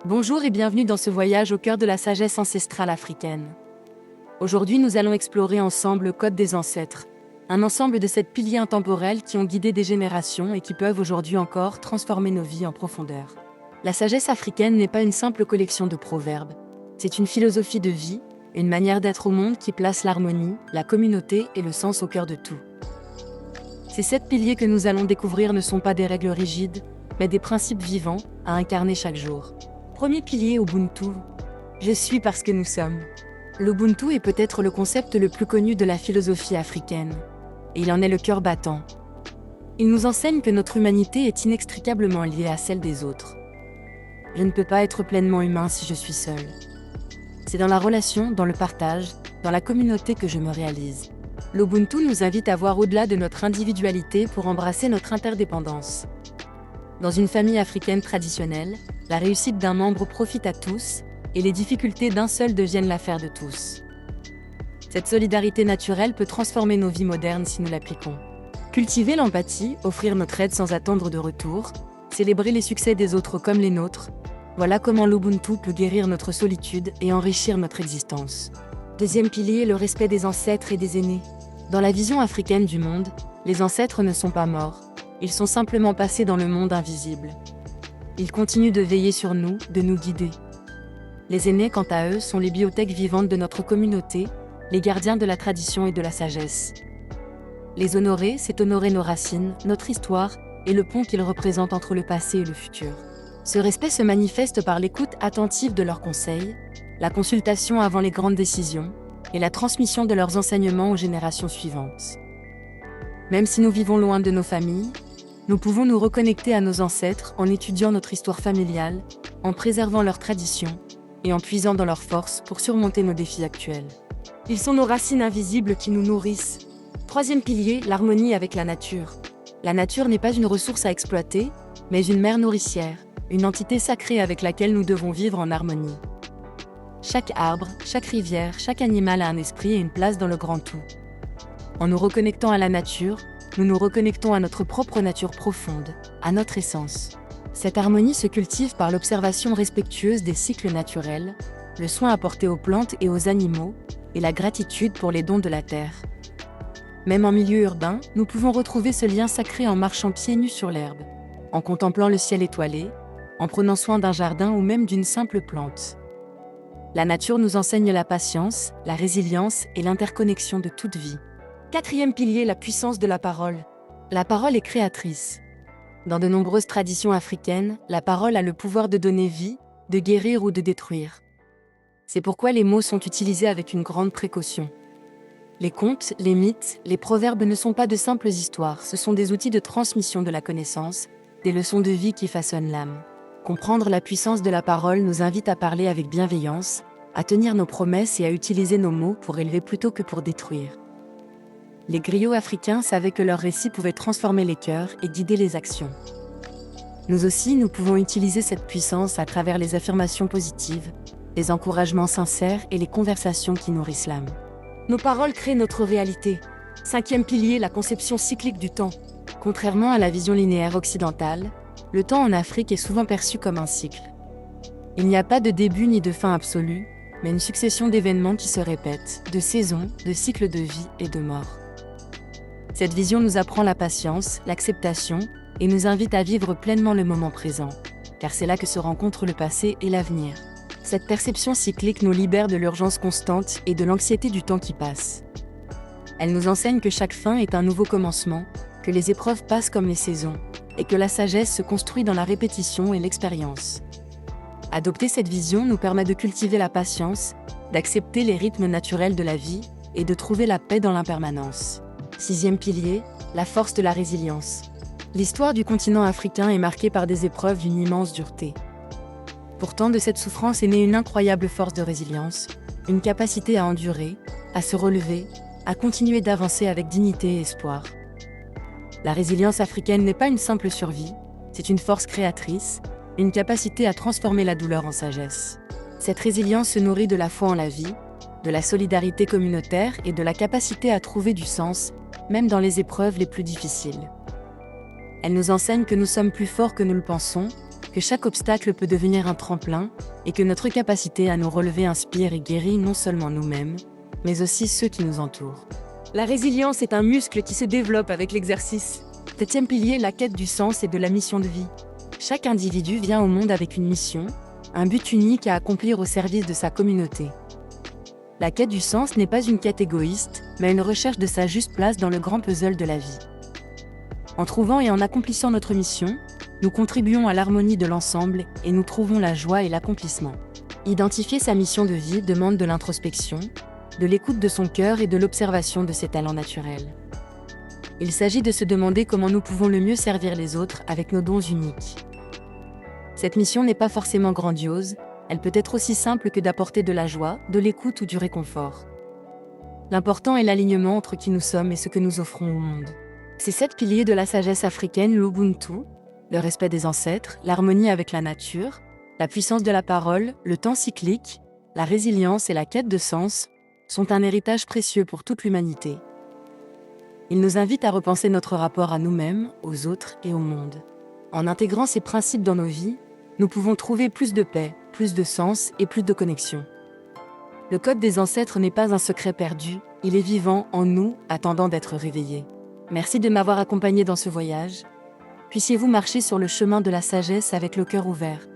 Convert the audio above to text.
Bonjour et bienvenue dans ce voyage au cœur de la sagesse ancestrale africaine. Aujourd'hui, nous allons explorer ensemble le Code des ancêtres, un ensemble de 7 piliers intemporels qui ont guidé des générations et qui peuvent aujourd'hui encore transformer nos vies en profondeur. La sagesse africaine n'est pas une simple collection de proverbes, c'est une philosophie de vie, une manière d'être au monde qui place l'harmonie, la communauté et le sens au cœur de tout. Ces 7 piliers que nous allons découvrir ne sont pas des règles rigides, mais des principes vivants à incarner chaque jour. Premier pilier, Ubuntu. Je suis parce que nous sommes. L'Ubuntu est peut-être le concept le plus connu de la philosophie africaine. Et il en est le cœur battant. Il nous enseigne que notre humanité est inextricablement liée à celle des autres. Je ne peux pas être pleinement humain si je suis seul. C'est dans la relation, dans le partage, dans la communauté que je me réalise. L'Ubuntu nous invite à voir au-delà de notre individualité pour embrasser notre interdépendance. Dans une famille africaine traditionnelle, la réussite d'un membre profite à tous, et les difficultés d'un seul deviennent l'affaire de tous. Cette solidarité naturelle peut transformer nos vies modernes si nous l'appliquons. Cultiver l'empathie, offrir notre aide sans attendre de retour, célébrer les succès des autres comme les nôtres, voilà comment l'Ubuntu peut guérir notre solitude et enrichir notre existence. Deuxième pilier, le respect des ancêtres et des aînés. Dans la vision africaine du monde, les ancêtres ne sont pas morts, ils sont simplement passés dans le monde invisible. Ils continuent de veiller sur nous, de nous guider. Les aînés, quant à eux, sont les bibliothèques vivantes de notre communauté, les gardiens de la tradition et de la sagesse. Les honorer, c'est honorer nos racines, notre histoire, et le pont qu'ils représentent entre le passé et le futur. Ce respect se manifeste par l'écoute attentive de leurs conseils, la consultation avant les grandes décisions, et la transmission de leurs enseignements aux générations suivantes. Même si nous vivons loin de nos familles, nous pouvons nous reconnecter à nos ancêtres en étudiant notre histoire familiale, en préservant leurs traditions et en puisant dans leurs forces pour surmonter nos défis actuels. Ils sont nos racines invisibles qui nous nourrissent. Troisième pilier, l'harmonie avec la nature. La nature n'est pas une ressource à exploiter, mais une mère nourricière, une entité sacrée avec laquelle nous devons vivre en harmonie. Chaque arbre, chaque rivière, chaque animal a un esprit et une place dans le grand tout. En nous reconnectant à la nature, nous nous reconnectons à notre propre nature profonde, à notre essence. Cette harmonie se cultive par l'observation respectueuse des cycles naturels, le soin apporté aux plantes et aux animaux, et la gratitude pour les dons de la terre. Même en milieu urbain, nous pouvons retrouver ce lien sacré en marchant pieds nus sur l'herbe, en contemplant le ciel étoilé, en prenant soin d'un jardin ou même d'une simple plante. La nature nous enseigne la patience, la résilience et l'interconnexion de toute vie. Quatrième pilier, la puissance de la parole. La parole est créatrice. Dans de nombreuses traditions africaines, la parole a le pouvoir de donner vie, de guérir ou de détruire. C'est pourquoi les mots sont utilisés avec une grande précaution. Les contes, les mythes, les proverbes ne sont pas de simples histoires, ce sont des outils de transmission de la connaissance, des leçons de vie qui façonnent l'âme. Comprendre la puissance de la parole nous invite à parler avec bienveillance, à tenir nos promesses et à utiliser nos mots pour élever plutôt que pour détruire. Les griots africains savaient que leurs récits pouvaient transformer les cœurs et guider les actions. Nous aussi, nous pouvons utiliser cette puissance à travers les affirmations positives, les encouragements sincères et les conversations qui nourrissent l'âme. Nos paroles créent notre réalité. Cinquième pilier, la conception cyclique du temps. Contrairement à la vision linéaire occidentale, le temps en Afrique est souvent perçu comme un cycle. Il n'y a pas de début ni de fin absolue, mais une succession d'événements qui se répètent, de saisons, de cycles de vie et de mort. Cette vision nous apprend la patience, l'acceptation, et nous invite à vivre pleinement le moment présent, car c'est là que se rencontrent le passé et l'avenir. Cette perception cyclique nous libère de l'urgence constante et de l'anxiété du temps qui passe. Elle nous enseigne que chaque fin est un nouveau commencement, que les épreuves passent comme les saisons, et que la sagesse se construit dans la répétition et l'expérience. Adopter cette vision nous permet de cultiver la patience, d'accepter les rythmes naturels de la vie et de trouver la paix dans l'impermanence. Sixième pilier, la force de la résilience. L'histoire du continent africain est marquée par des épreuves d'une immense dureté. Pourtant, de cette souffrance est née une incroyable force de résilience, une capacité à endurer, à se relever, à continuer d'avancer avec dignité et espoir. La résilience africaine n'est pas une simple survie, c'est une force créatrice, une capacité à transformer la douleur en sagesse. Cette résilience se nourrit de la foi en la vie, de la solidarité communautaire et de la capacité à trouver du sens, même dans les épreuves les plus difficiles. Elle nous enseigne que nous sommes plus forts que nous le pensons, que chaque obstacle peut devenir un tremplin, et que notre capacité à nous relever inspire et guérit non seulement nous-mêmes, mais aussi ceux qui nous entourent. La résilience est un muscle qui se développe avec l'exercice. Septième pilier, la quête du sens et de la mission de vie. Chaque individu vient au monde avec une mission, un but unique à accomplir au service de sa communauté. La quête du sens n'est pas une quête égoïste, mais une recherche de sa juste place dans le grand puzzle de la vie. En trouvant et en accomplissant notre mission, nous contribuons à l'harmonie de l'ensemble et nous trouvons la joie et l'accomplissement. Identifier sa mission de vie demande de l'introspection, de l'écoute de son cœur et de l'observation de ses talents naturels. Il s'agit de se demander comment nous pouvons le mieux servir les autres avec nos dons uniques. Cette mission n'est pas forcément grandiose, elle peut être aussi simple que d'apporter de la joie, de l'écoute ou du réconfort. L'important est l'alignement entre qui nous sommes et ce que nous offrons au monde. Ces 7 piliers de la sagesse africaine, l'Ubuntu, le respect des ancêtres, l'harmonie avec la nature, la puissance de la parole, le temps cyclique, la résilience et la quête de sens, sont un héritage précieux pour toute l'humanité. Ils nous invitent à repenser notre rapport à nous-mêmes, aux autres et au monde. En intégrant ces principes dans nos vies, nous pouvons trouver plus de paix, plus de sens et plus de connexion. Le code des ancêtres n'est pas un secret perdu, il est vivant en nous, attendant d'être réveillé. Merci de m'avoir accompagné dans ce voyage. Puissiez-vous marcher sur le chemin de la sagesse avec le cœur ouvert.